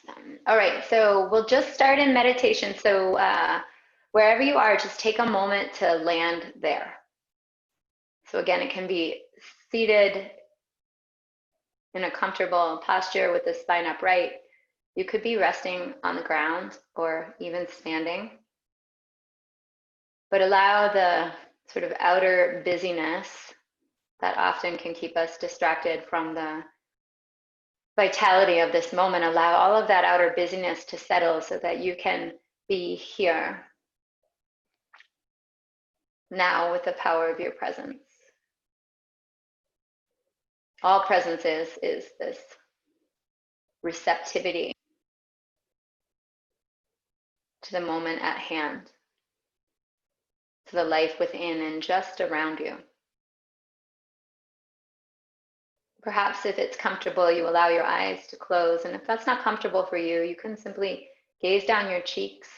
Awesome. All right, so we'll just start in meditation. So wherever you are, just take a moment to land there. So again, it can be seated in a comfortable posture with the spine upright. You could be resting on the ground or even standing. But allow the sort of outer busyness that often can keep us distracted from the vitality of this moment. Allow all of that outer busyness to settle so that you can be here now with the power of your presence. All presence is this receptivity to the moment at hand, to the life within and just around you. Perhaps if it's comfortable, you allow your eyes to close. And if that's not comfortable for you, you can simply gaze down your cheeks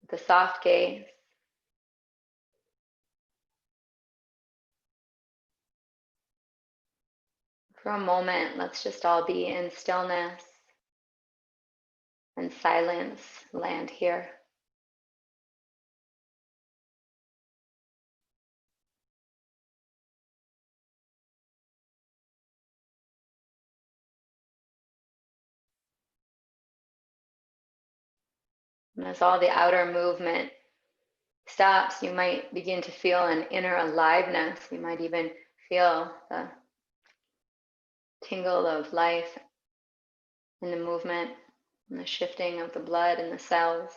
with a soft gaze. For a moment, let's just all be in stillness and silence, land here. And as all the outer movement stops, you might begin to feel an inner aliveness. You might even feel the tingle of life in the movement and the shifting of the blood in the cells.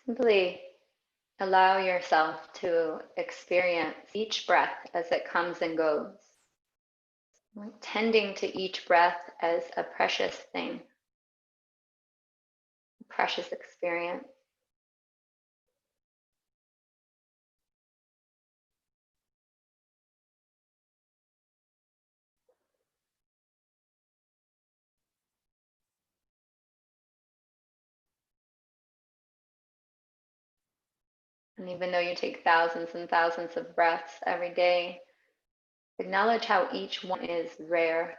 Simply allow yourself to experience each breath as it comes and goes, tending to each breath as a precious thing, a precious experience. And even though you take thousands and thousands of breaths every day, acknowledge how each one is rare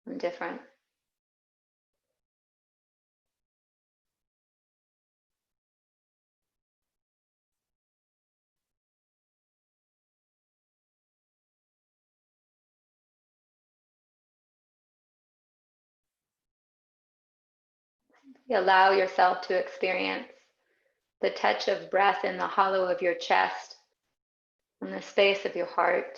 and different. You allow yourself to experience the touch of breath in the hollow of your chest, in the space of your heart.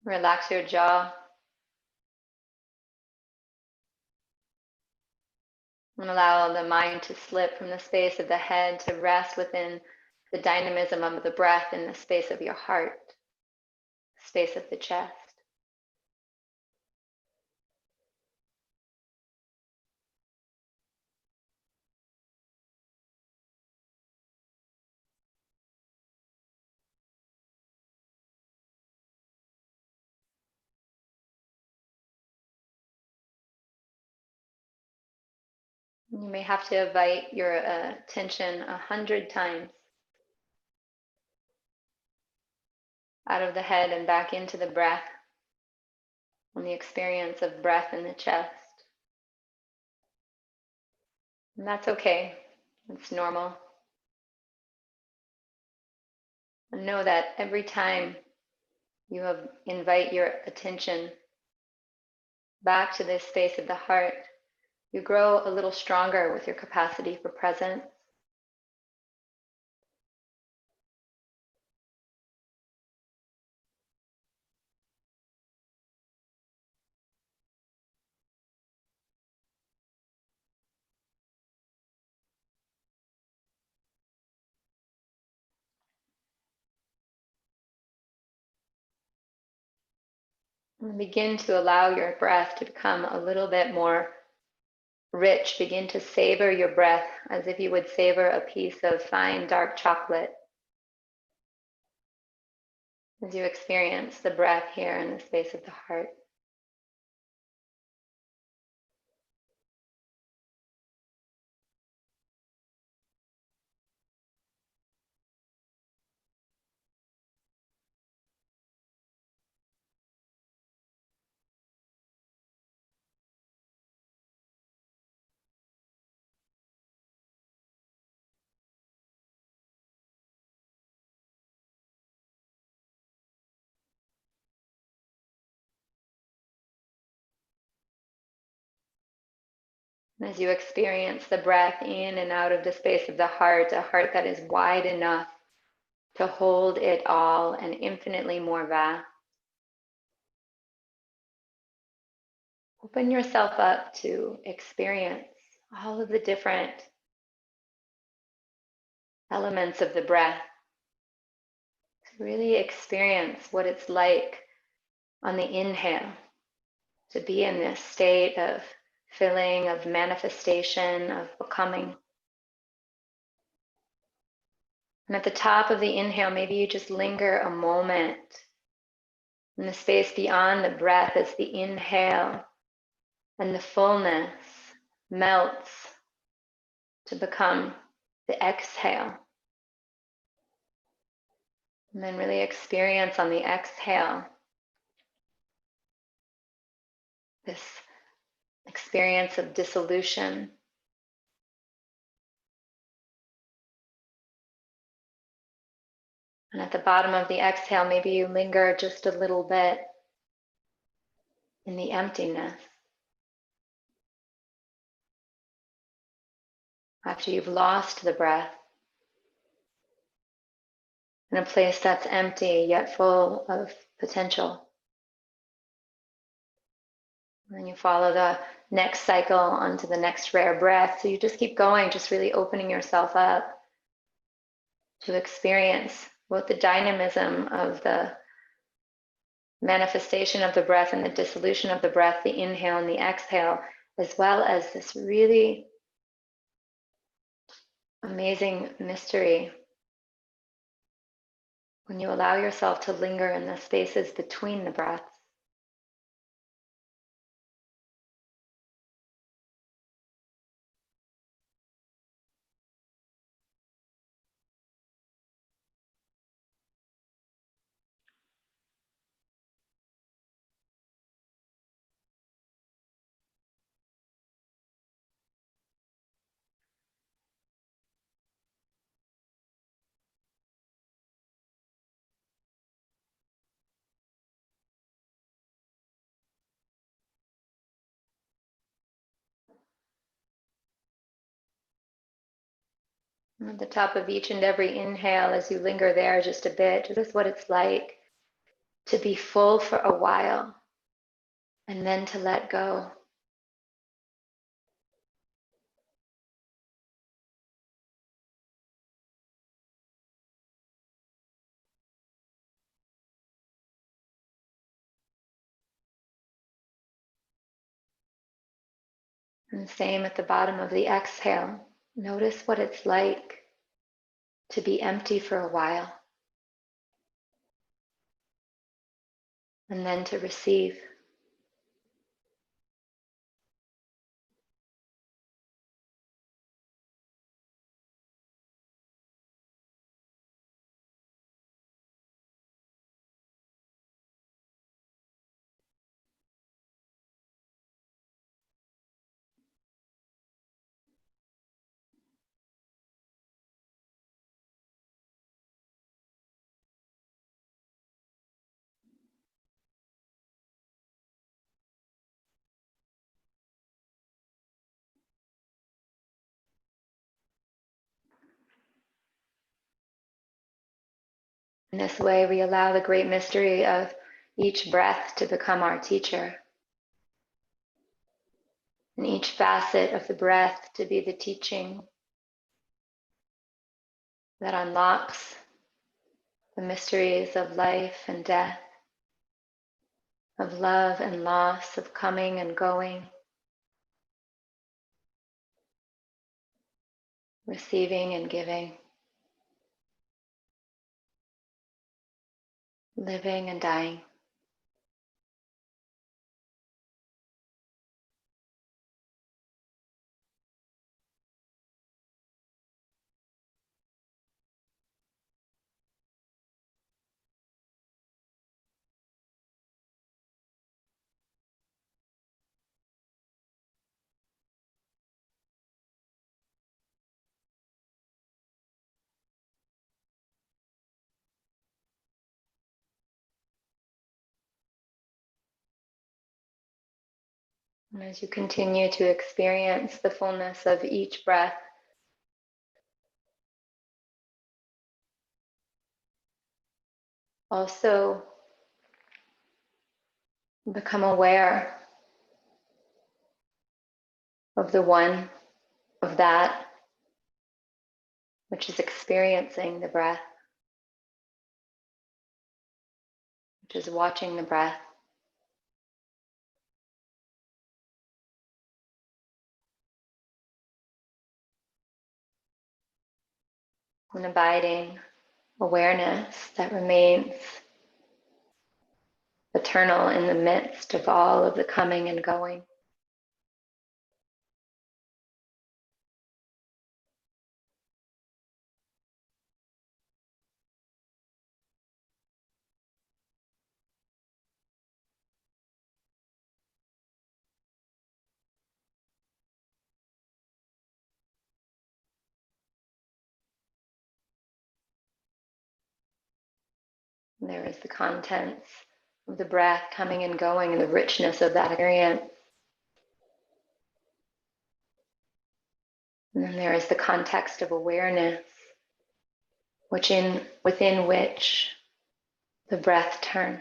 Relax your jaw. And allow the mind to slip from the space of the head to rest within the dynamism of the breath in the space of your heart, space of the chest. You may have to invite your attention 100 times out of the head and back into the breath, on the experience of breath in the chest. And that's okay, it's normal. And know that every time you invite your attention back to this space of the heart, you grow a little stronger with your capacity for presence. And begin to allow your breath to become a little bit more rich. Begin to savor your breath as if you would savor a piece of fine dark chocolate. As you experience the breath here in the space of the heart. And as you experience the breath in and out of the space of the heart, a heart that is wide enough to hold it all and infinitely more vast. Open yourself up to experience all of the different elements of the breath. To really experience what it's like on the inhale, to be in this state of filling, of manifestation, of becoming. And at the top of the inhale, maybe you just linger a moment in the space beyond the breath as the inhale and the fullness melts to become the exhale. And then really experience on the exhale this experience of dissolution. And at the bottom of the exhale, maybe you linger just a little bit in the emptiness. After you've lost the breath, in a place that's empty yet full of potential. And then you follow the next cycle onto the next rare breath. So you just keep going, just really opening yourself up to experience both the dynamism of the manifestation of the breath and the dissolution of the breath, the inhale and the exhale, as well as this really amazing mystery when you allow yourself to linger in the spaces between the breaths. And at the top of each and every inhale, as you linger there just a bit, just what it's like to be full for a while and then to let go. And same at the bottom of the exhale. Notice what it's like to be empty for a while and then to receive. In this way, we allow the great mystery of each breath to become our teacher, and each facet of the breath to be the teaching that unlocks the mysteries of life and death. of love and loss, of coming and going, receiving and giving, living and dying. And as you continue to experience the fullness of each breath, also become aware of the one, of that which is experiencing the breath, which is watching the breath, an abiding awareness that remains eternal in the midst of all of the coming and going. And there is the contents of the breath coming and going and the richness of that experience. And then there is the context of awareness, within which the breath turns.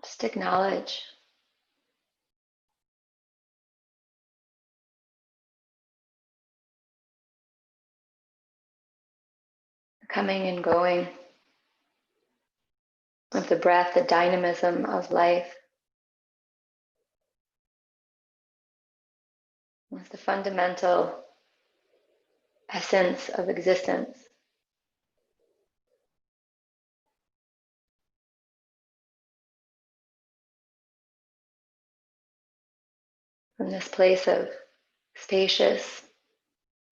Just acknowledge the coming and going of the breath, the dynamism of life, as the fundamental essence of existence. From this place of spacious,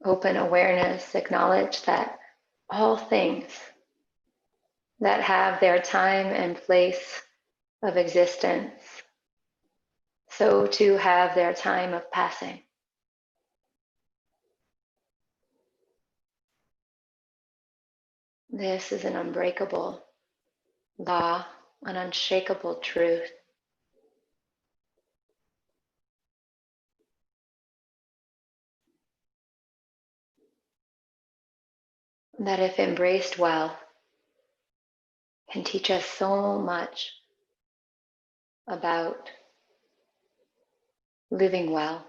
open awareness, acknowledge that all things that have their time and place of existence, so too have their time of passing. This is an unbreakable law, an unshakable truth. That if embraced well, can teach us so much about living well.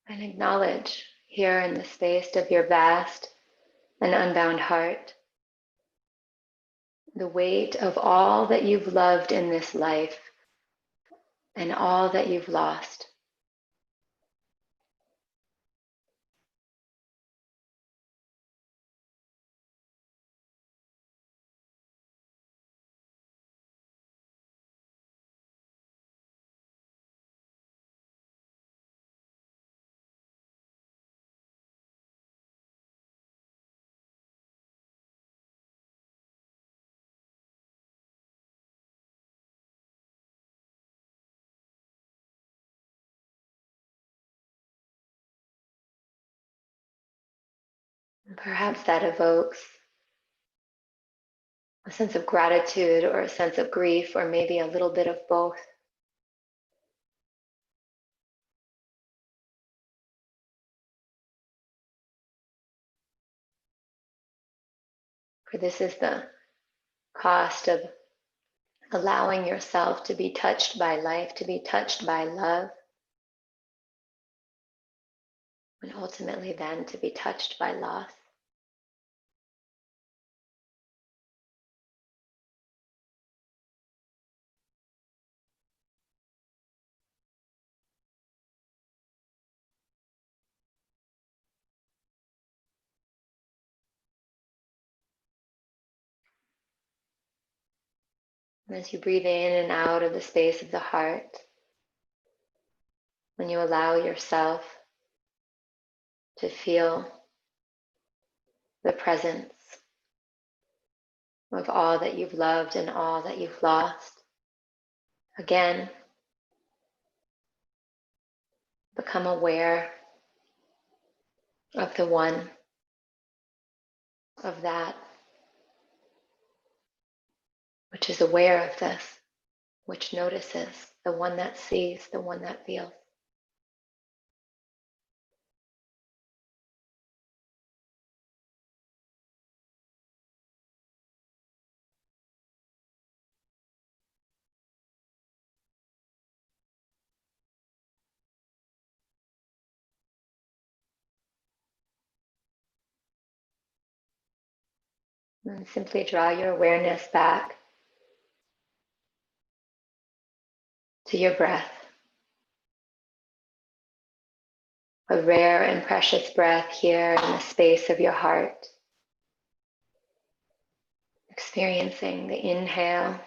And acknowledge here in the space of your vast and unbound heart the weight of all that you've loved in this life and all that you've lost. Perhaps that evokes a sense of gratitude or a sense of grief, or maybe a little bit of both. For this is the cost of allowing yourself to be touched by life, to be touched by love, and ultimately then to be touched by loss. And as you breathe in and out of the space of the heart, when you allow yourself to feel the presence of all that you've loved and all that you've lost, again, become aware of the one, of that which is aware of this, which notices, the one that sees, the one that feels. And simply draw your awareness back to your breath, a rare and precious breath here in the space of your heart, experiencing the inhale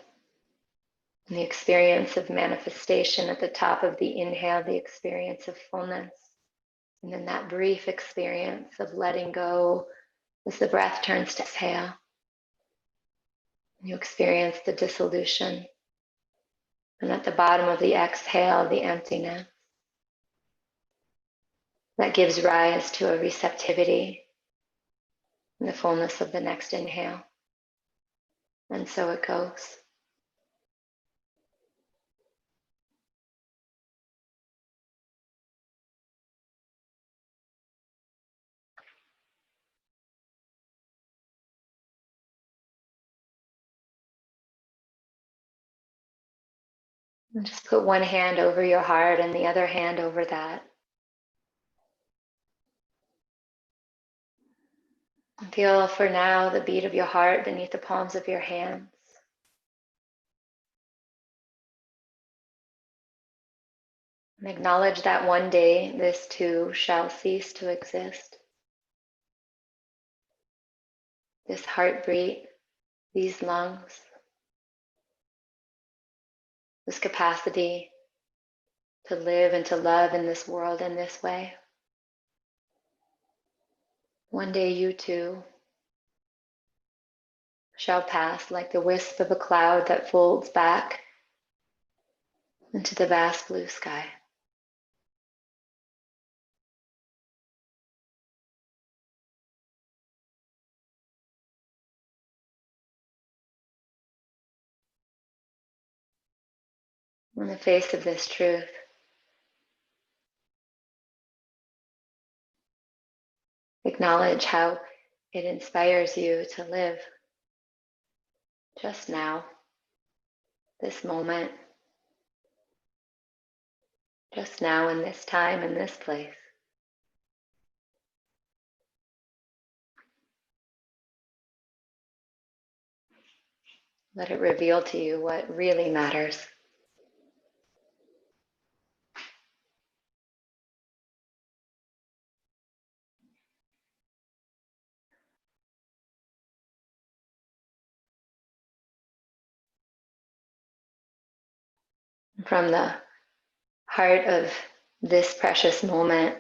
and the experience of manifestation at the top of the inhale, the experience of fullness, and then that brief experience of letting go as the breath turns to exhale. You experience the dissolution, and at the bottom of the exhale, the emptiness that gives rise to a receptivity in the fullness of the next inhale. And so it goes. And just put one hand over your heart and the other hand over that. And feel for now the beat of your heart beneath the palms of your hands. And acknowledge that one day this too shall cease to exist. This heartbeat, these lungs, this capacity to live and to love in this world in this way. One day you too shall pass like the wisp of a cloud that folds back into the vast blue sky. In the face of this truth, acknowledge how it inspires you to live just now, this moment, just now in this time, in this place. Let it reveal to you what really matters. From the heart of this precious moment,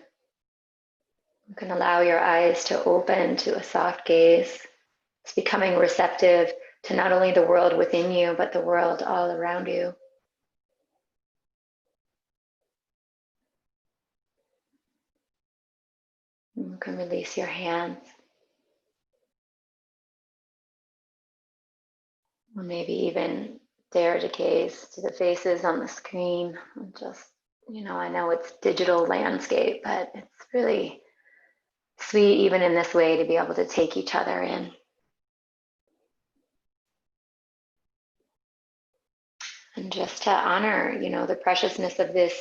you can allow your eyes to open to a soft gaze. It's becoming receptive to not only the world within you, but the world all around you. You can release your hands. Or maybe even dare to gaze to the faces on the screen. And just, I know it's digital landscape, but it's really sweet even in this way to be able to take each other in. And just to honor, the preciousness of this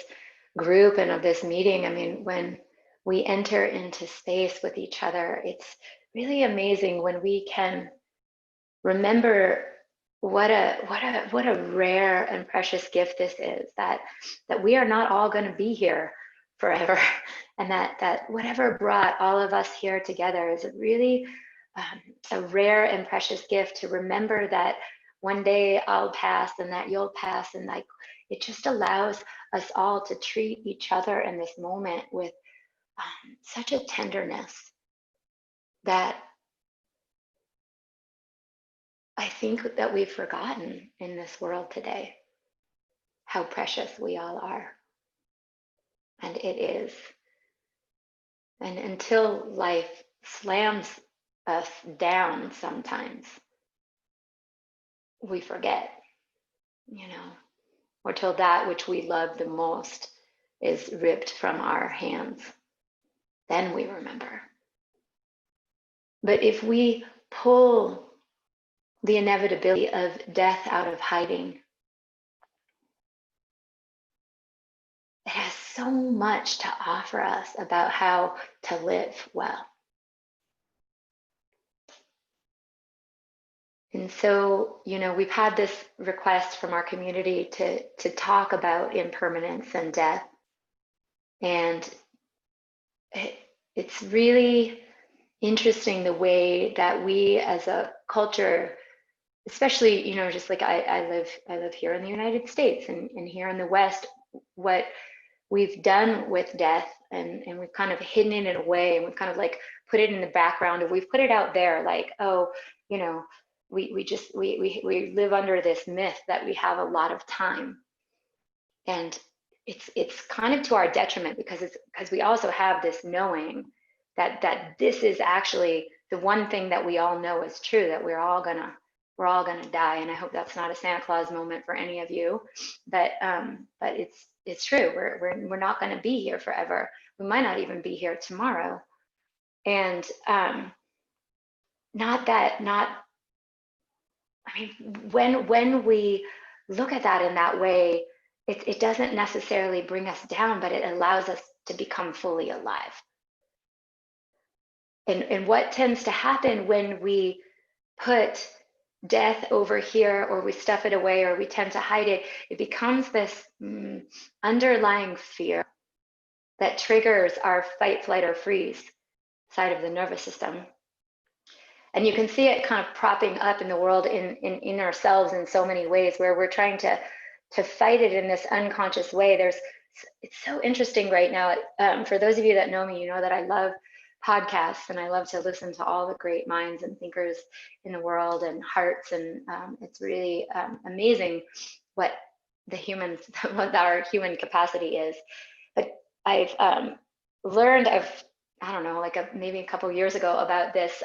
group and of this meeting. I mean, when we enter into space with each other, it's really amazing when we can remember what a rare and precious gift this is, that we are not all going to be here forever, and that whatever brought all of us here together is a really a rare and precious gift, to remember that one day I'll pass and that you'll pass, and like it just allows us all to treat each other in this moment with such a tenderness that I think that we've forgotten in this world today how precious we all are. And it is. And until life slams us down sometimes, we forget, or till that which we love the most is ripped from our hands. Then we remember. But if we pull the inevitability of death out of hiding, it has so much to offer us about how to live well. And so, we've had this request from our community to talk about impermanence and death. And it's really interesting the way that we as a culture, especially, just like I live here in the United States, and here in the West, what we've done with death, and we've kind of hidden it away, and we've kind of like put it in the background, and we've put it out there like, oh, we live under this myth that we have a lot of time. And it's kind of to our detriment, because we also have this knowing that this is actually the one thing that we all know is true, that we're all gonna die. And I hope that's not a Santa Claus moment for any of you, but it's true. We're not going to be here forever. We might not even be here tomorrow. And when we look at that in that way, it doesn't necessarily bring us down, but it allows us to become fully alive. And what tends to happen when we put death over here, or we stuff it away, or we tend to hide it, it becomes this underlying fear that triggers our fight, flight, or freeze side of the nervous system. And you can see it kind of propping up in the world, in ourselves, in so many ways, where we're trying to fight it in this unconscious way. It's so interesting right now. For those of you that know me, you know that I love podcasts, and I love to listen to all the great minds and thinkers in the world, and hearts, and it's really amazing what what our human capacity is. But I've learned, I don't know, like maybe a couple of years ago, about this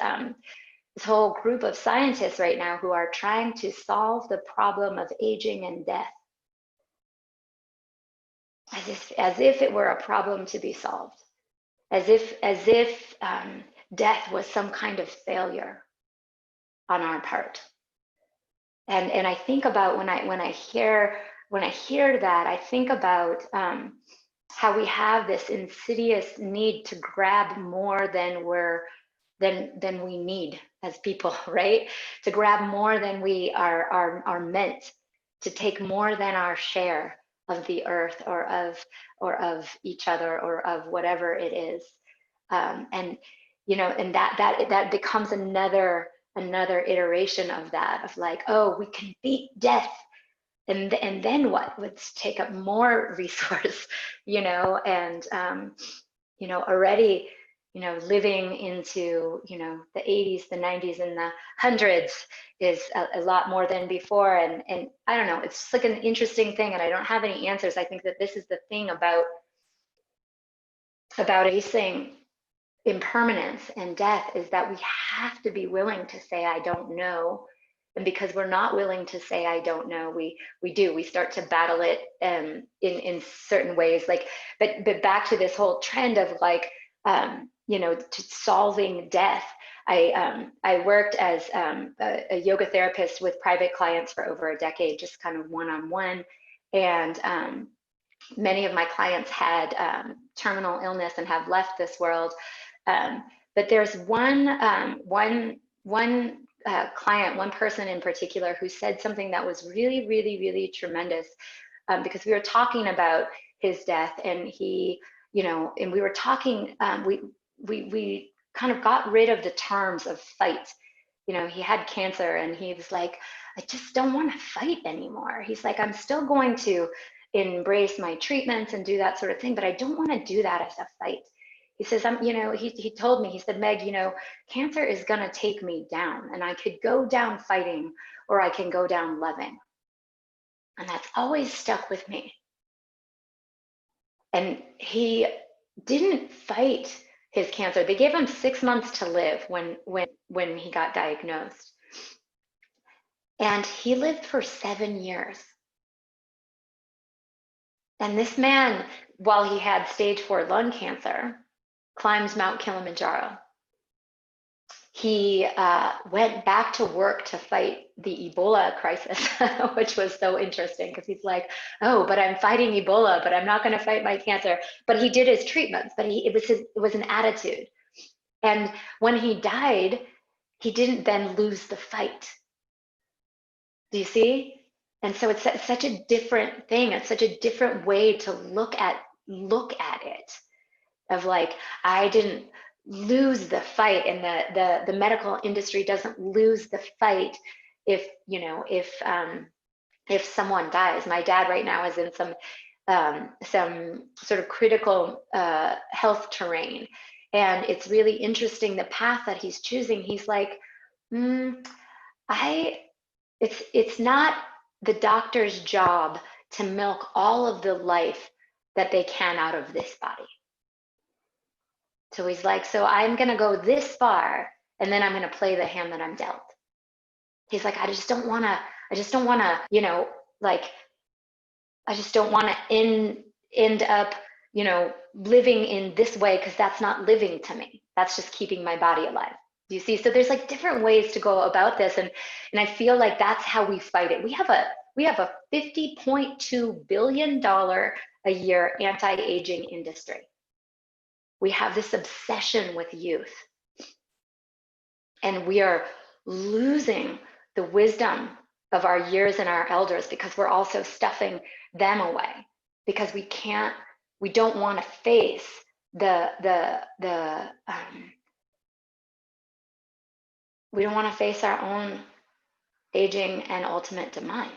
whole group of scientists right now who are trying to solve the problem of aging and death, as if it were a problem to be solved, as if death was some kind of failure on our part. And I think about when I hear that, I think about how we have this insidious need to grab more than we need as people, right? To grab more than we are meant, to take more than our share of the earth, or of each other, or of whatever it is. And that becomes another iteration of that, of like, oh, we can beat death, and then what? Let's take up more resource, and already, living into, the 80s, the 90s, and the hundreds is a lot more than before. And I don't know, it's just like an interesting thing, and I don't have any answers. I think that this is the thing about facing impermanence and death, is that we have to be willing to say, I don't know, And because we're not willing to say, I don't know, we start to battle it in certain ways. Like, but back to this whole trend of like, you know, to solving death. I worked as a yoga therapist with private clients for over a decade, just kind of one-on-one. And many of my clients had terminal illness and have left this world. But there's one client, one person in particular, who said something that was really, really, really tremendous, because we were talking about his death, and he, you know, and we were talking, we kind of got rid of the terms of fight. You know, he had cancer, and he was like, I just don't want to fight anymore. He's like, I'm still going to embrace my treatments and do that sort of thing, but I don't want to do that as a fight. He says, you know, he told me, he said, Meg, you know, cancer is going to take me down, and I could go down fighting, or I can go down loving. And that's always stuck with me. And he didn't fight his cancer. They gave him 6 months to live when he got diagnosed. And he lived for 7 years. And this man, while he had stage 4 lung cancer, climbs Mount Kilimanjaro. He went back to work to fight the Ebola crisis, which was so interesting, because he's like, oh, but I'm fighting Ebola, but I'm not going to fight my cancer. But he did his treatments, but it was an attitude. And when he died, he didn't then lose the fight. Do you see? And so it's such a different thing. It's such a different way to look at it. Of like, I didn't lose the fight, and the medical industry doesn't lose the fight if, you know, if someone dies. My dad right now is in some sort of critical health terrain, and it's really interesting the path that he's choosing. He's like, it's not the doctor's job to milk all of the life that they can out of this body. So he's like, so I'm going to go this far, and then I'm going to play the hand that I'm dealt. He's like, I just don't want to, you know, like, I just don't want to end up, you know, living in this way, because that's not living to me. That's just keeping my body alive. Do you see? So there's like different ways to go about this. And I feel like that's how we fight it. We have a $50.2 billion a year anti-aging industry. We have this obsession with youth, and we are losing the wisdom of our years and our elders, because we're also stuffing them away, because we don't want to face we don't want to face our own aging and ultimate demise.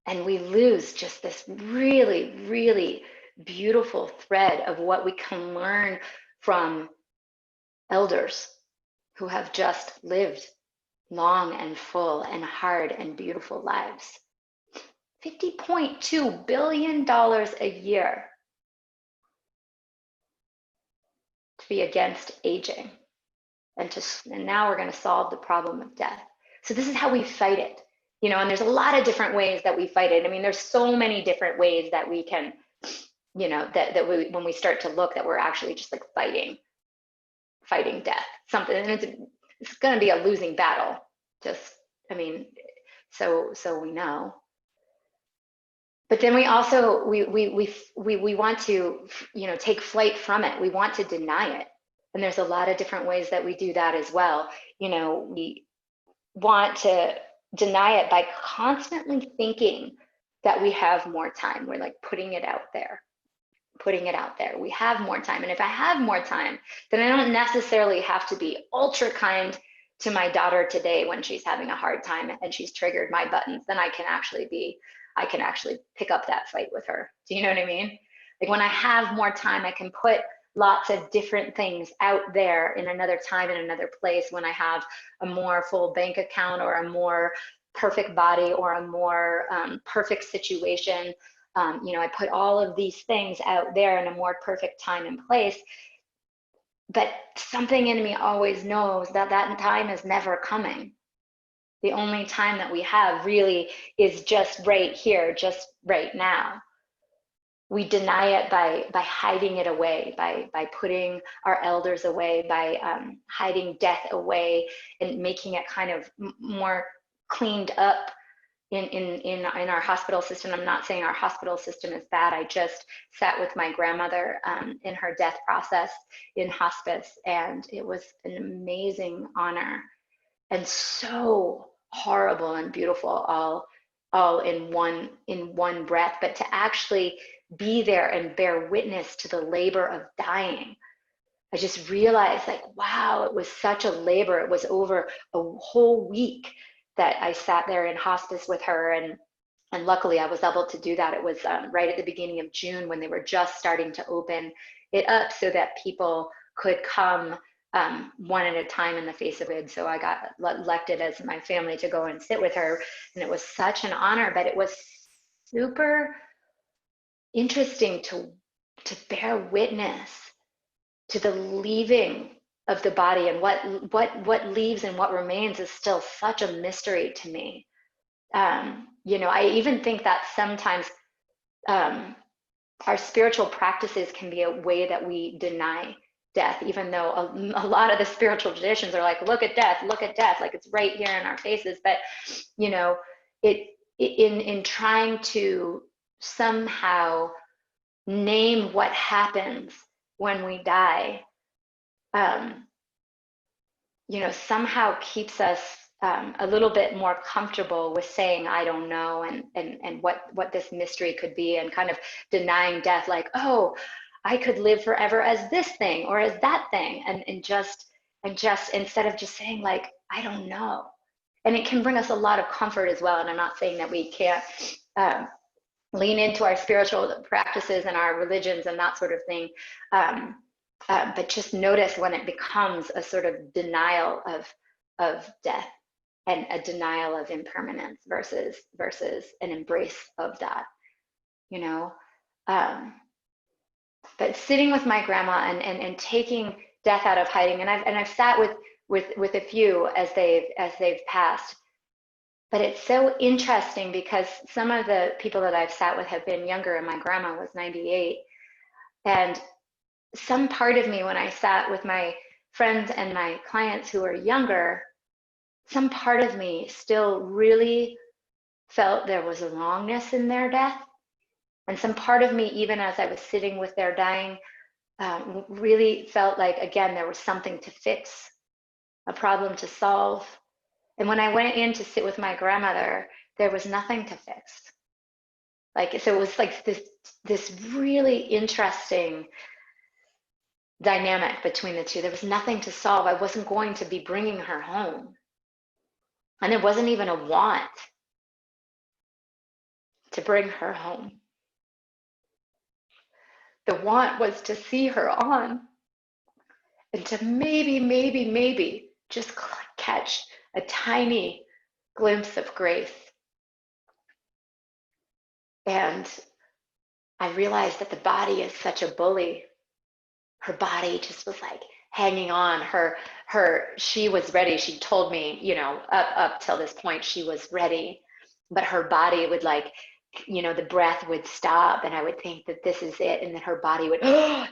And we lose just this really, really beautiful thread of what we can learn from elders who have just lived long and full and hard and beautiful lives. $50.2 billion a year to be against aging, and now we're going to solve the problem of death. So this is how we fight it, you know. And there's a lot of different ways that we fight it. I mean, there's so many different ways that we can, you know, that we, when we start to look, that we're actually just like fighting death, something, and it's going to be a losing battle. Just, I mean, so we know. But then we also we want to, you know, take flight from it. We want to deny it, and there's a lot of different ways that we do that as well. You know, we want to deny it by constantly thinking that we have more time. We're like putting it out there. We have more time. And if I have more time, then I don't necessarily have to be ultra kind to my daughter today when she's having a hard time and she's triggered my buttons. Then I can actually pick up that fight with her. Do you know what I mean? Like when I have more time, I can put lots of different things out there in another time, in another place, when I have a more full bank account, or a more perfect body, or a more perfect situation. You know, I put all of these things out there in a more perfect time and place, but something in me always knows that that time is never coming. The only time that we have really is just right here, just right now. We deny it by hiding it away, by putting our elders away, by hiding death away and making it kind of more cleaned up in our hospital system. I'm not saying our hospital system is bad. I just sat with my grandmother in her death process in hospice, and it was an amazing honor and so horrible and beautiful all in one breath. But to actually be there and bear witness to the labor of dying, I just realized, like, wow, it was such a labor. It was over a whole week that I sat there in hospice with her, and luckily I was able to do that. It was right at the beginning of June when they were just starting to open it up so that people could come one at a time in the face of it. So I got elected as my family to go and sit with her, and it was such an honor. But it was super interesting to bear witness to the leaving of the body, and what leaves and what remains is still such a mystery to me. You know, I even think that sometimes our spiritual practices can be a way that we deny death, even though a lot of the spiritual traditions are like, look at death, like it's right here in our faces. But, you know, in trying to somehow name what happens when we die, you know, somehow keeps us a little bit more comfortable with saying, I don't know, and what this mystery could be, and kind of denying death, like, oh, I could live forever as this thing or as that thing, and just instead of just saying, like, I don't know. And it can bring us a lot of comfort as well. And I'm not saying that we can't lean into our spiritual practices and our religions and that sort of thing. But just notice when it becomes a sort of denial of death and a denial of impermanence versus an embrace of that, you know. But sitting with my grandma and taking death out of hiding, and I've sat with a few as they've passed. But it's so interesting because some of the people that I've sat with have been younger, and my grandma was 98. And some part of me, when I sat with my friends and my clients who are younger, some part of me still really felt there was a wrongness in their death. And some part of me, even as I was sitting with their dying, really felt like, again, there was something to fix, a problem to solve. And when I went in to sit with my grandmother, there was nothing to fix. Like, so it was like this really interesting dynamic between the two. There was nothing to solve. I wasn't going to be bringing her home. And there wasn't even a want to bring her home. The want was to see her on and to maybe just catch a tiny glimpse of grace. And I realized that the body is such a bully. Her body just was like hanging on. She was ready. She told me, you know, up till this point, she was ready. But her body would, like, you know, the breath would stop, and I would think that this is it. And then her body would,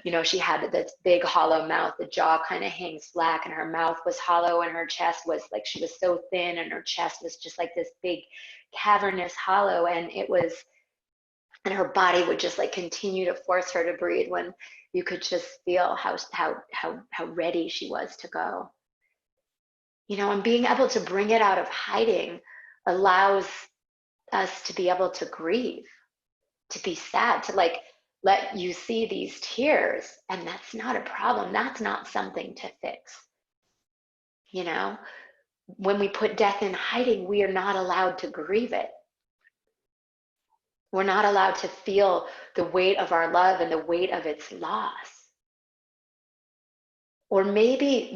you know, she had this big hollow mouth, the jaw kind of hangs flat, and her mouth was hollow, and her chest was like, she was so thin, and her chest was just like this big cavernous hollow. And her body would just like continue to force her to breathe when you could just feel how ready she was to go. You know, and being able to bring it out of hiding allows us to be able to grieve, to be sad, to like let you see these tears, and that's not a problem. That's not something to fix. You know, when we put death in hiding, we are not allowed to grieve it. We're not allowed to feel the weight of our love and the weight of its loss. Or maybe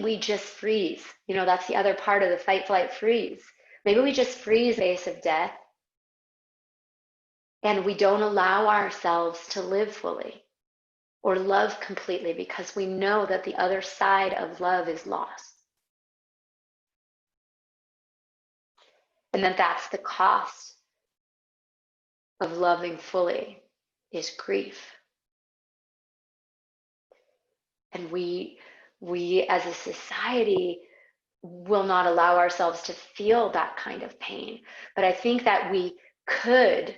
we just freeze. You know, that's the other part of the fight, flight, freeze. Maybe we just freeze in the face of death, and we don't allow ourselves to live fully or love completely, because we know that the other side of love is loss. And then that's the cost of loving fully, is grief. And we as a society will not allow ourselves to feel that kind of pain. But I think that we could,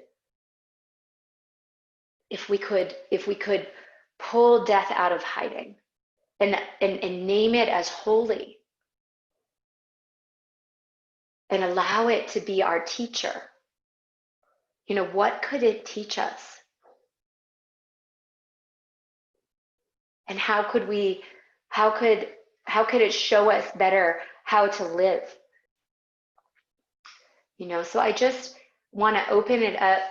if we could pull death out of hiding and name it as holy and allow it to be our teacher. You know, what could it teach us? And how could it show us better how to live? You know, so I just want to open it up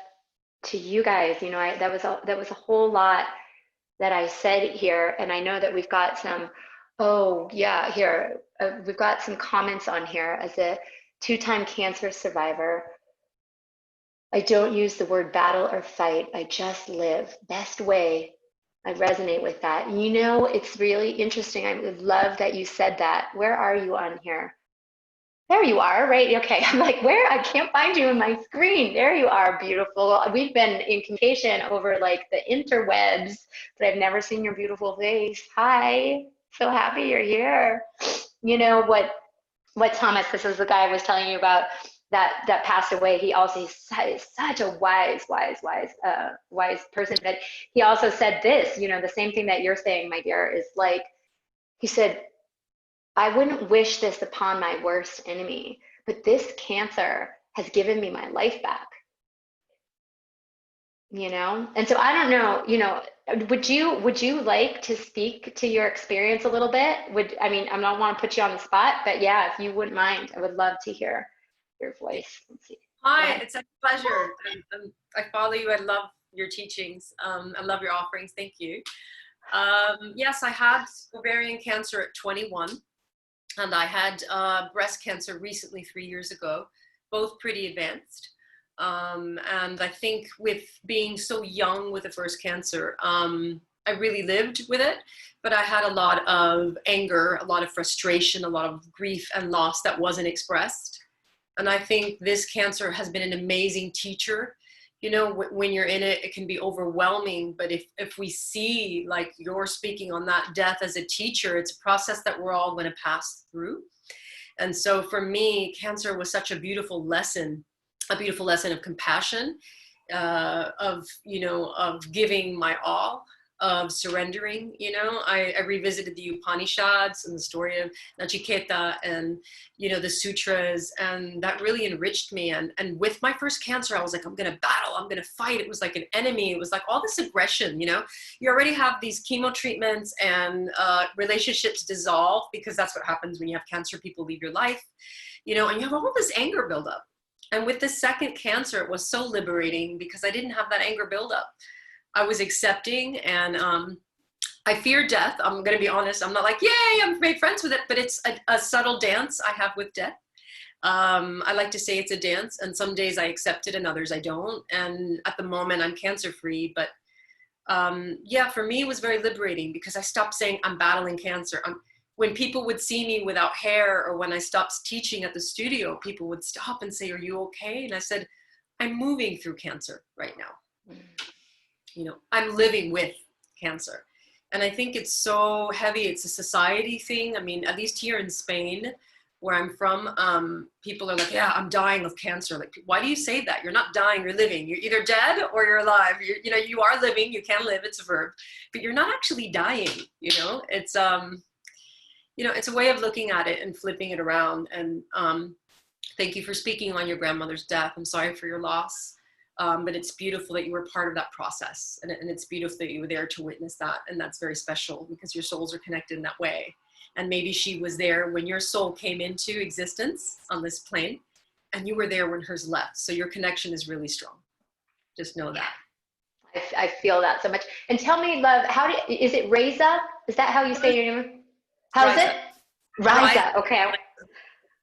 to you guys. You know, that was a whole lot that I said here, and I know that we've got some. Oh yeah, here we've got some comments on here. As a 2-time cancer survivor, I don't use the word battle or fight. I just live. Best way. I resonate with that. You know, it's really interesting. I would love that you said that. Where are you on here? There you are, right? Okay. I'm like, where? I can't find you in my screen. There you are, beautiful. We've been in communication over like the interwebs, but I've never seen your beautiful face. Hi. So happy you're here. You know what Thomas, this is the guy I was telling you about that passed away. He also is such a wise person, but he also said this, you know, the same thing that you're saying, my dear, is like, he said, I wouldn't wish this upon my worst enemy, but this cancer has given me my life back. You know? And so I don't know, you know, would you like to speak to your experience a little bit? I mean, I don't want to put you on the spot, but yeah, if you wouldn't mind, I would love to hear your voice. Let's see. Hi, it's a pleasure. I follow you. I love your teachings. I love your offerings. Thank you. Yes, I had ovarian cancer at 21. And I had breast cancer recently 3 years ago, both pretty advanced. And I think with being so young with the first cancer, I really lived with it, but I had a lot of anger, a lot of frustration, a lot of grief and loss that wasn't expressed. And I think this cancer has been an amazing teacher. You know, when you're in it, it can be overwhelming. But if we see, like you're speaking on that, death as a teacher, it's a process that we're all going to pass through. And so for me, cancer was such a beautiful lesson of compassion, of giving my all, of surrendering. You know, I revisited the Upanishads and the story of Nachiketa and, you know, the sutras, and that really enriched me. And with my first cancer, I was like, I'm going to battle, I'm going to fight. It was like an enemy. It was like all this aggression, you know, you already have these chemo treatments and relationships dissolve, because that's what happens when you have cancer. People leave your life, you know, and you have all this anger buildup. And with the second cancer, it was so liberating because I didn't have that anger buildup. I was accepting, and I fear death. I'm going to be honest. I'm not like, yay, I'm made friends with it, but it's a subtle dance I have with death. I like to say it's a dance, and some days I accept it and others I don't. And at the moment I'm cancer free, but yeah, for me it was very liberating because I stopped saying I'm battling cancer. When people would see me without hair, or when I stopped teaching at the studio, people would stop and say, are you okay? And I said, I'm moving through cancer right now. You know, I'm living with cancer. And I think it's so heavy. It's a society thing. I mean, at least here in Spain, where I'm from, people are like, yeah, I'm dying of cancer. Like, why do you say that? You're not dying, you're living. You're either dead or you're alive. You know, you are living, you can live, it's a verb, but you're not actually dying, you know? It's, you know, it's a way of looking at it and flipping it around. And thank you for speaking on your grandmother's death. I'm sorry for your loss. But it's beautiful that you were part of that process, and it's beautiful that you were there to witness that. And that's very special because your souls are connected in that way. And maybe she was there when your soul came into existence on this plane, and you were there when hers left. So your connection is really strong. Just know that. I feel that so much. And tell me, love, is it Reza? Is that how you say your name? How is it? Riza. Okay.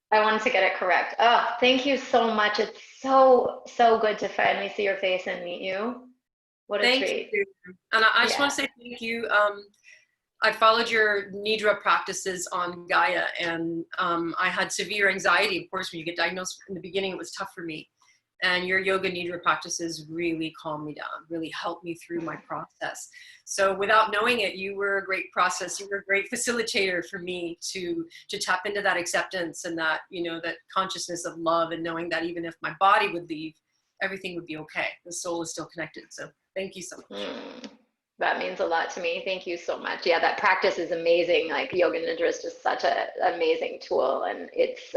I wanted to get it correct. Oh, thank you so much. It's so good to finally see your face and meet you. What a treat. Thank you. And I just want to say thank you. I followed your Nidra practices on Gaia, and I had severe anxiety. Of course, when you get diagnosed in the beginning, it was tough for me. And your yoga Nidra practices really calmed me down, really helped me through my process. So without knowing it, you were a great process. You were a great facilitator for me to tap into that acceptance and that, you know, that consciousness of love, and knowing that even if my body would leave, everything would be okay. The soul is still connected. So thank you so much. That means a lot to me. Thank you so much. Yeah, that practice is amazing. Like yoga nidra is just such an amazing tool, and it's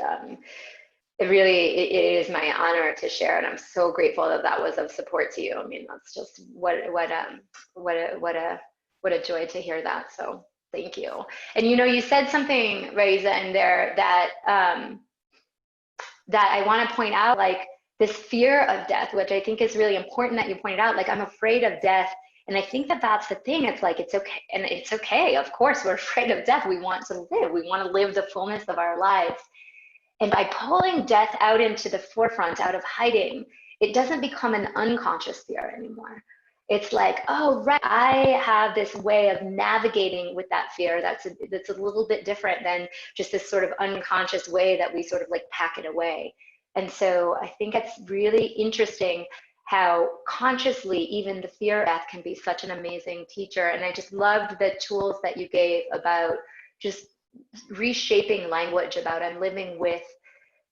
it is my honor to share, and I'm so grateful that that was of support to you. I mean, that's just what a joy to hear that. So thank you. And you know, you said something, Reza, in there that that I want to point out, like this fear of death, which I think is really important that you pointed out. Like, I'm afraid of death. And I think that that's the thing. It's like, it's okay. And it's okay. Of course, we're afraid of death. We want to live. We want to live the fullness of our lives. And by pulling death out into the forefront, out of hiding, it doesn't become an unconscious fear anymore. It's like, oh, right, I have this way of navigating with that fear that's a little bit different than just this sort of unconscious way that we sort of like pack it away. And so I think it's really interesting how consciously even the fear of death can be such an amazing teacher. And I just loved the tools that you gave about just reshaping language about I'm living with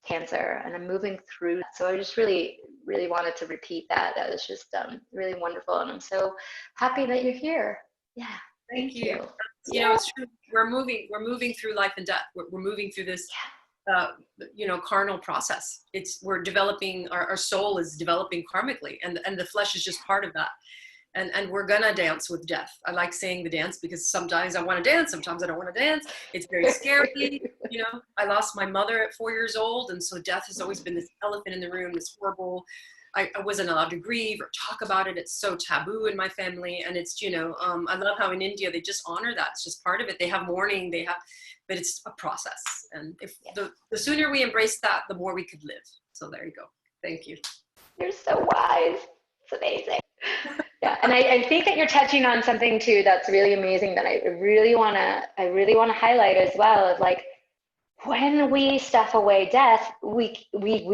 cancer and I'm moving through. So I just really wanted to repeat that. That was just really wonderful. And I'm so happy that you're here. Yeah. Thank you. You know, it's true. We're moving through life and death. We're moving through this you know, carnal process. We're developing, our soul is developing karmically, and the flesh is just part of that. And we're gonna dance with death. I like saying the dance because sometimes I want to dance, sometimes I don't want to dance. It's very scary. You know, I lost my mother at 4 years old, and so death has always been this elephant in the room, this horrible. I wasn't allowed to grieve or talk about it. It's so taboo in my family, and it's, you know, I love how in India they just honor that. It's just part of it. They have mourning, but it's a process. And if the sooner we embrace that, the more we could live. So there you go. Thank you. You're so wise. It's amazing. Yeah, and I think that you're touching on something too that's really amazing that I really want to highlight as well. Of like, when we stuff away death, we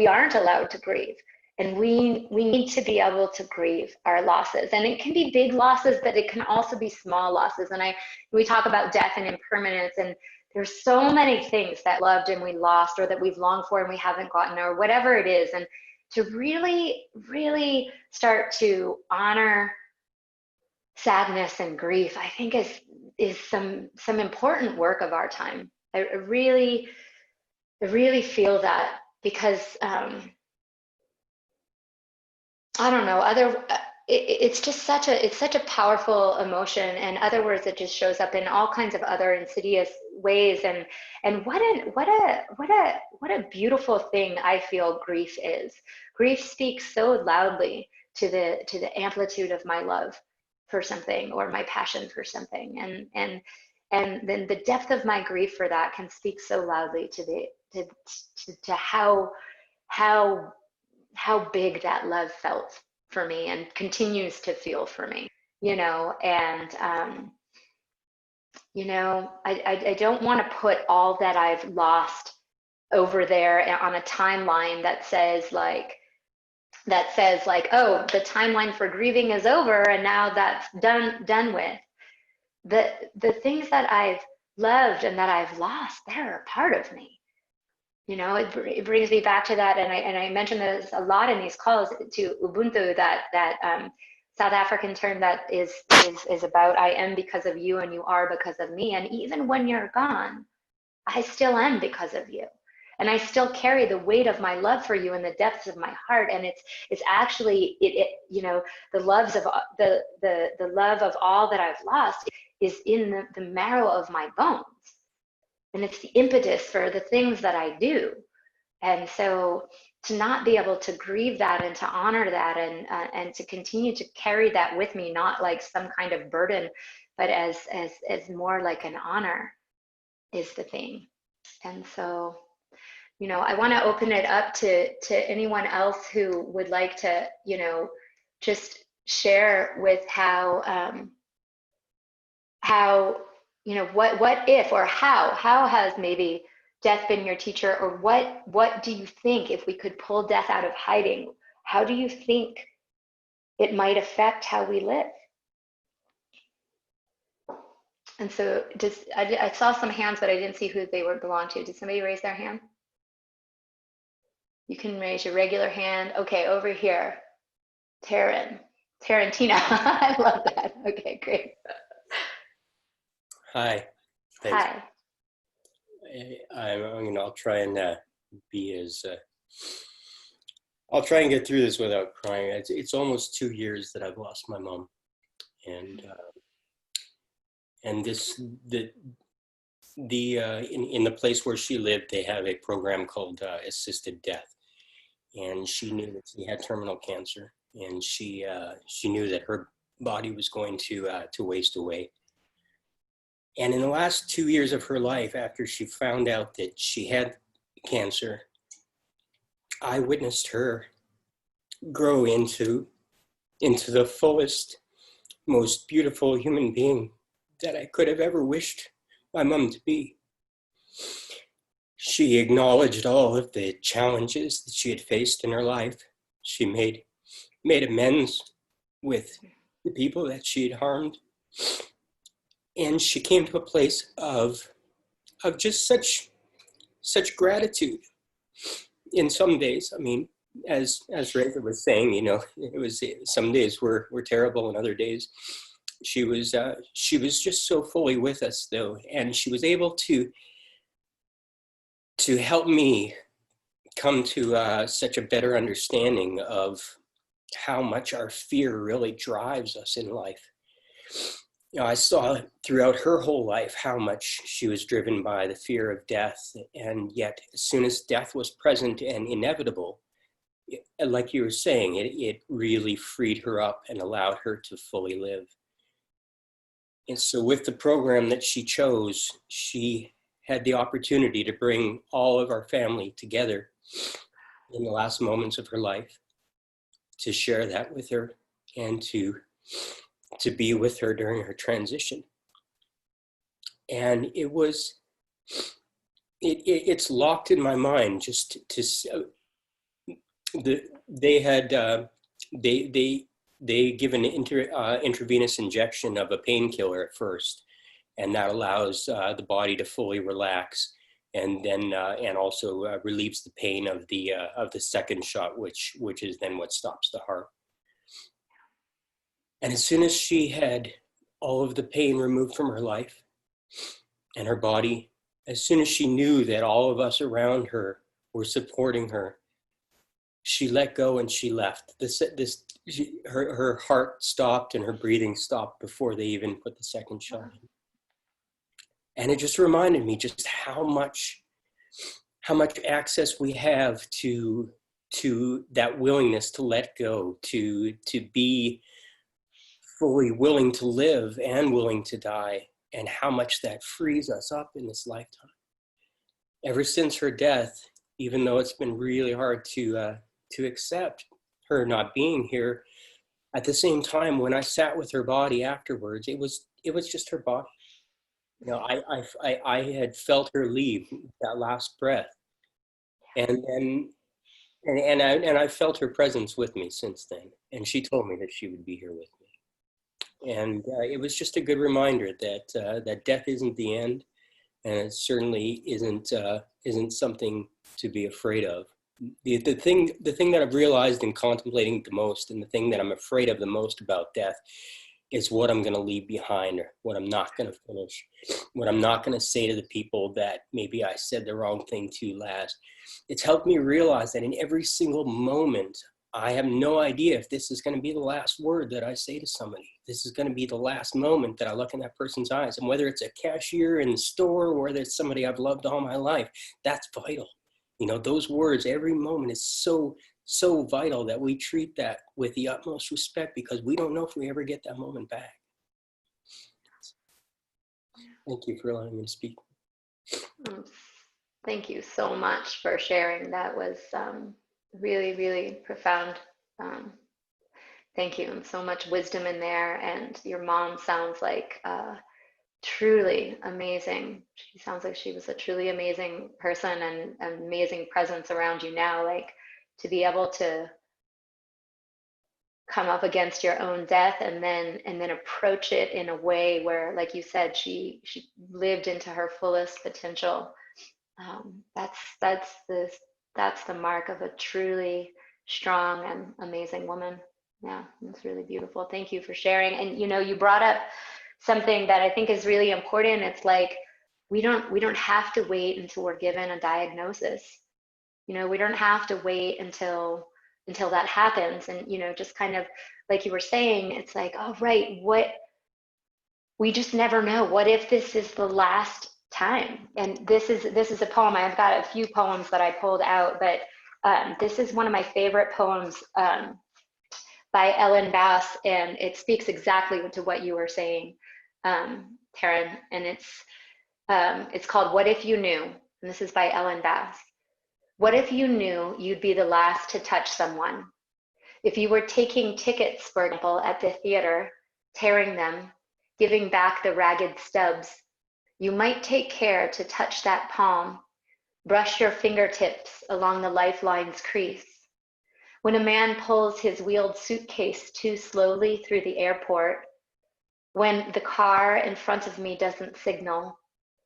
aren't allowed to grieve, and we need to be able to grieve our losses. And it can be big losses, but it can also be small losses. And we talk about death and impermanence, and there's so many things that loved and we lost, or that we've longed for and we haven't gotten, or whatever it is. And to really start to honor sadness and grief, I think is some important work of our time. I really feel that, because I don't know, it's just such a powerful emotion. And other words, it just shows up in all kinds of other insidious ways. And what a beautiful thing I feel grief is. Grief speaks so loudly to the amplitude of my love for something, or my passion for something, and then the depth of my grief for that can speak so loudly to how big that love felt for me and continues to feel for me, you know. And you know, I don't want to put all that I've lost over there on a timeline that says like, oh, the timeline for grieving is over and now that's done with. The things that I've loved and that I've lost, they're a part of me. You know, it brings me back to that, and I mention this a lot in these calls, to Ubuntu, that South African term that is about I am because of you and you are because of me. And even when you're gone, I still am because of you. And I still carry the weight of my love for you in the depths of my heart. And it's actually you know, the love of all that I've lost is in the marrow of my bones. And it's the impetus for the things that I do. And so to not be able to grieve that and to honor that, and to continue to carry that with me, not like some kind of burden, but as more like an honor, is the thing. And so, you know, I want to open it up to anyone else who would like to, you know, just share with how what if, or how has maybe death been your teacher, or what do you think, if we could pull death out of hiding, how do you think it might affect how we live? And so I saw some hands, but I didn't see who they were belong to. Did somebody raise their hand? You can raise your regular hand. Okay, over here, Tarantina. I love that. Okay, great. Hi. Thanks. Hi. I'll try and be as. I'll try and get through this without crying. It's almost 2 years that I've lost my mom, and in the place where she lived, they have a program called assisted death, and she knew that she had terminal cancer, and she knew that her body was going to waste away. And in the last 2 years of her life, after she found out that she had cancer, I witnessed her grow into the fullest, most beautiful human being that I could have ever wished my mom to be. She acknowledged all of the challenges that she had faced in her life. She made amends with the people that she had harmed. And she came to a place of just such gratitude. In some days, I mean, as Reza was saying, it was some days were terrible, and other days she was just so fully with us, though, and she was able to help me come to such a better understanding of how much our fear really drives us in life. I saw throughout her whole life how much she was driven by the fear of death, and yet as soon as death was present and inevitable, like you were saying, it really freed her up and allowed her to fully live. And so with the program that she chose, she had the opportunity to bring all of our family together in the last moments of her life, to share that with her, and to be with her during her transition. And it's locked in my mind just they give an intravenous injection of a painkiller at first, and that allows the body to fully relax, and then and also relieves the pain of the second shot, which is then what stops the heart. And as soon as she had all of the pain removed from her life and her body, as soon as she knew that all of us around her were supporting her, she let go and she left. Her heart stopped and her breathing stopped before they even put the second shot in. And it just reminded me just how much access we have to that willingness to let go, to be fully willing to live and willing to die, and how much that frees us up in this lifetime. Ever since her death, even though it's been really hard to accept her not being here, at the same time, when I sat with her body afterwards, it was just her body. I had felt her leave that last breath, and I felt her presence with me since then. And she told me that she would be here with me. And it was just a good reminder that death isn't the end, and it certainly isn't something to be afraid of. The thing that I've realized in contemplating the most, and the thing that I'm afraid of the most about death, is what I'm going to leave behind, or what I'm not going to finish, what I'm not going to say to the people that maybe I said the wrong thing to last. It's helped me realize that in every single moment, I have no idea if this is going to be the last word that I say to somebody. This is going to be the last moment that I look in that person's eyes. And whether it's a cashier in the store, or whether it's somebody I've loved all my life, that's vital. Those words, every moment is so vital that we treat that with the utmost respect, because we don't know if we ever get that moment back. Thank you for allowing me to speak. Thank you so much for sharing. That was really, really profound. Thank you. And so much wisdom in there. And your mom sounds like truly amazing. She sounds like she was a truly amazing person and an amazing presence around you now. Like to be able to come up against your own death and then approach it in a way where, like you said, she lived into her fullest potential. That's the mark of a truly strong and amazing woman. Yeah, it's really beautiful. Thank you for sharing. And you brought up something that I think is really important. It's like we don't have to wait until we're given a diagnosis. We don't have to wait until that happens. And just kind of like you were saying, it's like, oh right, we just never know. What if this is the last time? And this is a poem. I've got a few poems that I pulled out, but this is one of my favorite poems by Ellen Bass, and it speaks exactly to what you were saying, Taryn. And it's called "What If You Knew," and this is by Ellen Bass. What if you knew you'd be the last to touch someone? If you were taking tickets, for example, at the theater, tearing them, giving back the ragged stubs, you might take care to touch that palm, brush your fingertips along the lifeline's crease. When a man pulls his wheeled suitcase too slowly through the airport, when the car in front of me doesn't signal,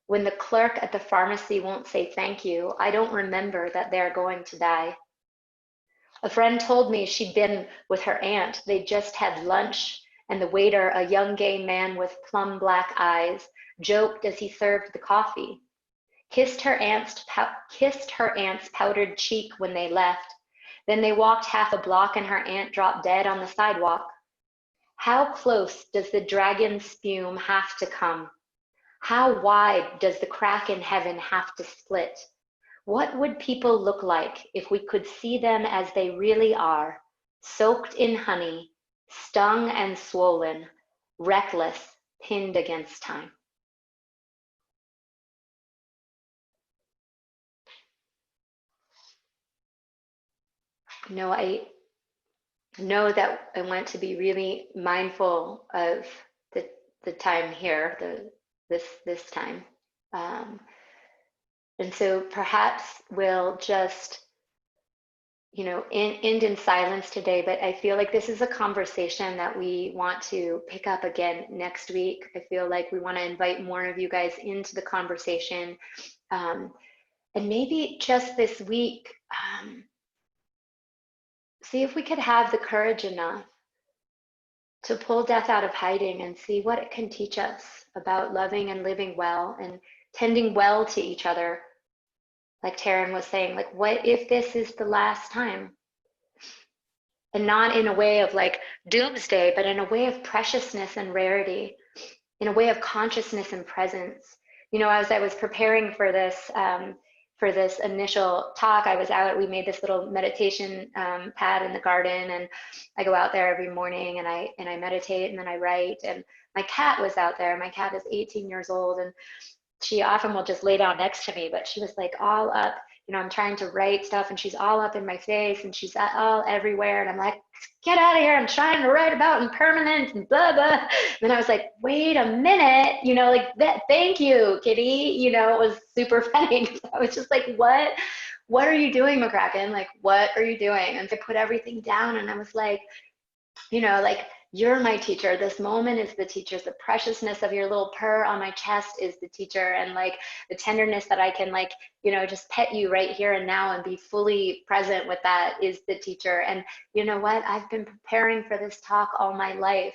when the clerk at the pharmacy won't say thank you, I don't remember that they're going to die. A friend told me she'd been with her aunt. They just had lunch, and the waiter, a young gay man with plum black eyes, joked as he served the coffee. Kissed her aunt's powdered cheek when they left. Then they walked half a block and her aunt dropped dead on the sidewalk. How close does the dragon spume have to come? How wide does the crack in heaven have to split? What would people look like if we could see them as they really are, soaked in honey, stung and swollen, reckless, pinned against time? I know that I want to be really mindful of the time here, this time. And so perhaps we'll just, end in silence today, but I feel like this is a conversation that we want to pick up again next week. I feel like we want to invite more of you guys into the conversation. And maybe just this week, see if we could have the courage enough to pull death out of hiding and see what it can teach us about loving and living well and tending well to each other. Like Taryn was saying, like, what if this is the last time? And not in a way of like doomsday, but in a way of preciousness and rarity, in a way of consciousness and presence. As I was preparing for this initial talk, I was out, we made this little meditation pad in the garden, and I go out there every morning and I meditate and then I write. And my cat was out there. My cat is 18 years old, and she often will just lay down next to me, but she was like all up, I'm trying to write stuff and she's all up in my face and she's all everywhere. And I'm like, get out of here. I'm trying to write about impermanence and blah, blah. And then I was like, wait a minute, like that. Thank you, kitty. It was super funny. I was just like, what are you doing, McCraken? Like, what are you doing? And so I put everything down and I was like, like, you're my teacher. This moment is the teacher. The preciousness of your little purr on my chest is the teacher. And like the tenderness that I can like, just pet you right here and now and be fully present with that is the teacher. And you know what? I've been preparing for this talk all my life,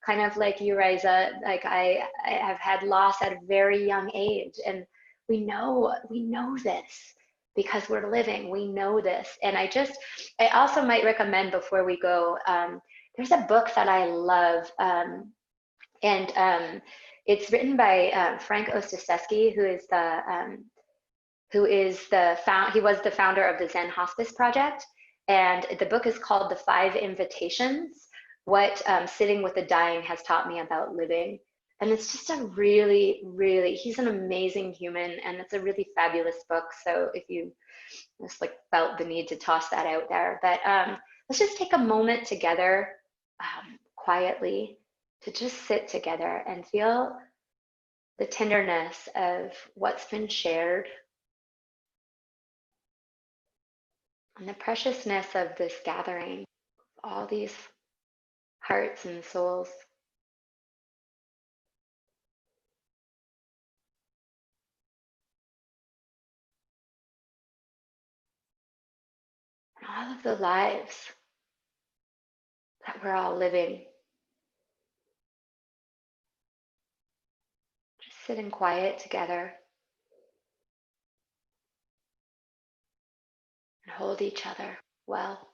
kind of like you, Riza. Like I have had loss at a very young age. And we know this because we're living. We know this. And I also might recommend before we go, there's a book that I love, and it's written by Frank Ostaseski, who was the founder of the Zen Hospice Project, and the book is called The 5 Invitations: What Sitting with the Dying Has Taught Me About Living. And it's just a really, really, he's an amazing human, and it's a really fabulous book. So if you just like felt the need to toss that out there, but let's just take a moment together. Quietly, to just sit together and feel the tenderness of what's been shared, and the preciousness of this gathering, all these hearts and souls. And all of the lives that we're all living. Just sit in quiet together and hold each other well.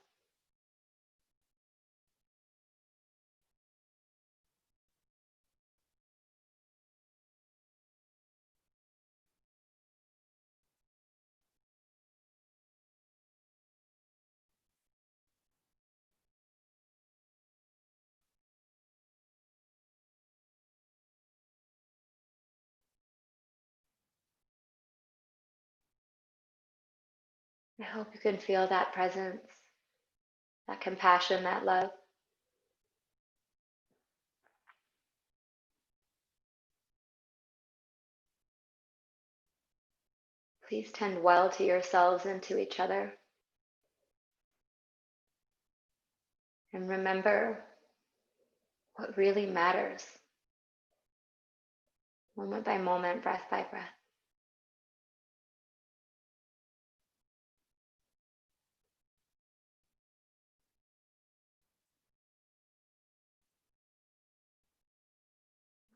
I hope you can feel that presence, that compassion, that love. Please tend well to yourselves and to each other. And remember what really matters, moment by moment, breath by breath.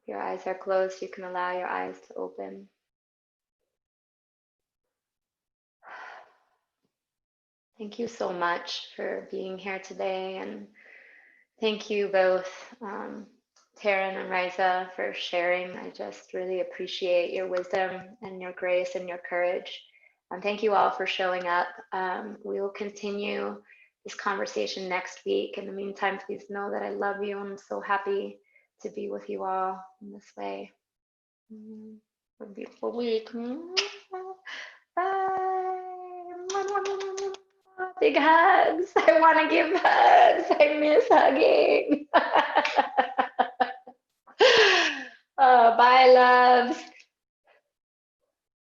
If your eyes are closed, you can allow your eyes to open. Thank you so much for being here today, and thank you both, Taryn and Riza, for sharing. I just really appreciate your wisdom and your grace and your courage. And thank you all for showing up. We will continue this conversation next week. In the meantime, please know that I love you. I'm so happy to be with you all in this way. Have a beautiful week. Bye. Big hugs. I want to give hugs. I miss hugging. Bye, loves.